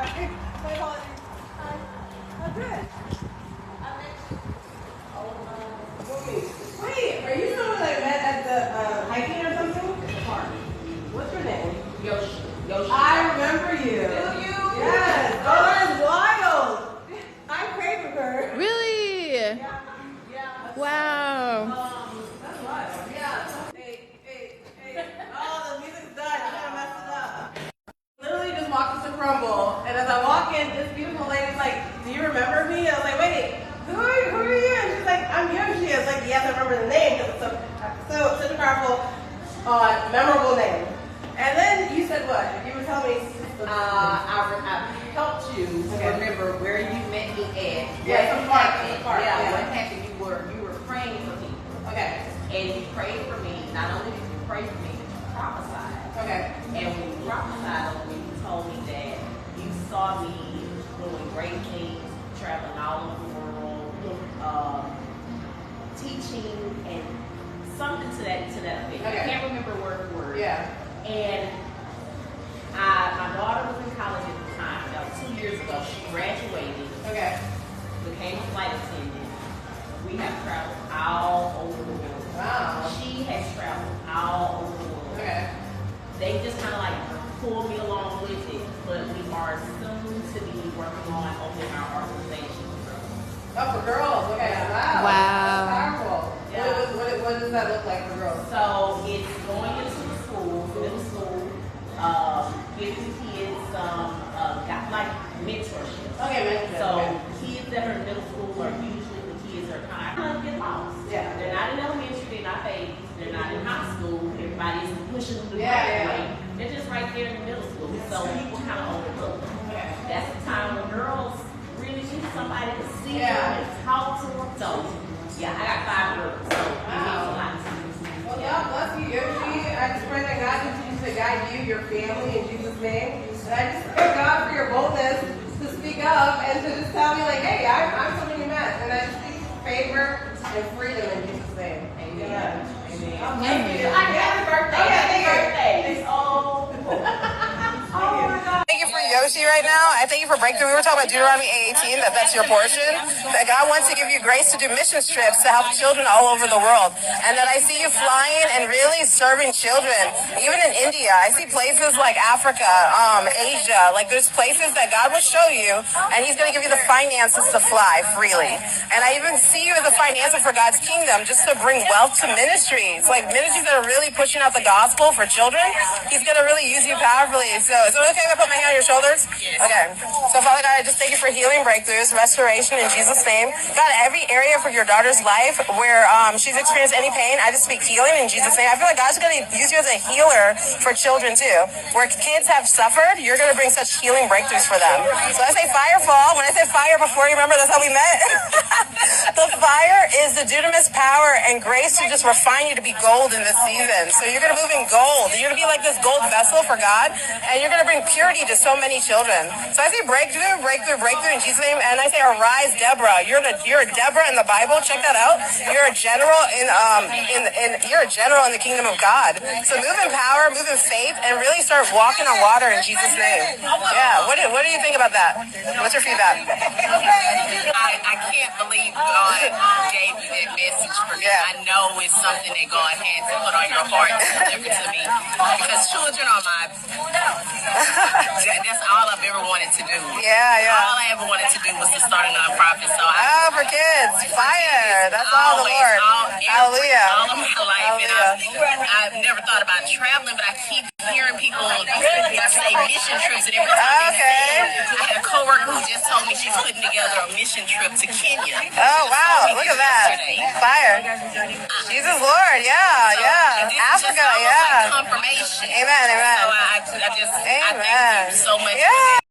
My apologies. Hi. I'm good. Wait, are you someone that I met at the hiking or something? It's a park. What's your name? Yoshi. I remember you. Do you? Yes. Oh, that's wild. I prayed with her. Really? Yeah. Wow. That's wild. Yeah. Hey. Oh, the music's done. You gotta mess it up. Literally just walked into Crumbl, and as I walk in, this beautiful lady's like, "Do you remember me?" I was like, "Wait, who are you?" And she's like, "I'm Yoshi." I was like, "Yes, I remember the name because it's such a powerful, memorable name." And then you said what? You were telling me. I helped you remember where you met me at. Yeah, some park. Yeah. What happened? You were praying for me. Okay. And you prayed for me. Not only did you pray for me, you prophesied. Okay. And when you prophesied over me, you told me that you saw me doing great things, traveling all over the world, teaching and something to that effect. Okay. I can't remember word for word. Yeah. And my daughter was in college at the time. That was 2 years ago. She graduated, Okay. became a flight attendant. We have traveled all over the world. Wow. She has traveled all over the world. Okay. They just kind of like pulled me along with it, but we are soon to be working on opening our organization for girls. Oh, for girls. Okay. Wow. Wow. That's powerful. Yeah. What does that look like for girls? So it's going into the school, middle school, giving kids some got like mentorship. Okay, mentorship. So Okay. kids that are in middle school are usually the kids that are kind of get lost. Yeah. They're not in elementary, they're not babies, they're not in high school. Everybody's pushing them to Yeah. They're just right there in the middle school. So people kind of overlook them. Okay. That's the time when girls really need somebody to see Yeah. them and talk to them. So yeah, I got 5 girls. So it means a lot to me. Well, God bless you, Yoshi. I just pray that God continues to guide you, your family, in Jesus' name. And I just pray, God, for your boldness to speak up and to just tell me, like, hey, I'm something you met. And I just speak favor and freedom in Jesus' name. Amen. Amen. Thank you. Happy birthday. Okay, Happy thank you. birthday. Oh my God. Thank you for Yoshi right now. I thank you for breakthrough. We were talking about Deuteronomy 8:18, that's your portion. That God wants to give you grace to do mission trips to help children all over the world. And that I see you flying and really serving children. Even in India, I see places like Africa, Asia. Like there's places that God will show you, and He's going to give you the finances to fly freely. And I even see you as a financer for God's kingdom, just to bring wealth to ministries. Like ministries that are really pushing out the gospel for children. He's going to really use you powerfully. So is it okay if I put my hand on your shoulders? Okay. So Father God, I just thank you for healing breakthroughs, restoration in Jesus' name. God, every area for your daughter's life where she's experienced any pain, I just speak healing in Jesus' name. I feel like God's going to use you as a healer for children too. Where kids have suffered, you're going to bring such healing breakthroughs for them. So I say fire fall. When I say fire before, you remember that's how we met? The fire is the dunamis power and grace to just refine you to be gold in this season. So you're going to move in gold. You're going to be like this gold vessel for God, and you're going to bring purity to so many children. So I say breakthrough in Jesus' name, and I say arise, Deborah. You're a Deborah in the Bible. Check that out. You're a general you're a general in the kingdom of God. So move in power, move in faith, and really start walking on water in Jesus' name. Yeah. What do you think about that? What's your feedback? I can't believe God gave you that message for me. Yeah. I know it's something that God had to put on your heart to deliver to me. Because children are that's all I've ever wanted to do. Yeah. All I ever wanted to do was to start a nonprofit. So For kids. Fire. That's all the Lord. Hallelujah. All of my life. And I've never thought about traveling, but I keep hearing people say mission trips, and every time they say it, I had a coworker who just told me she's putting together a mission trip to Kenya. Oh, wow. Look at that. Fire. Jesus Lord. Yeah. Africa. Yeah. Confirmation. Amen. So I just I thank you so much. Yeah.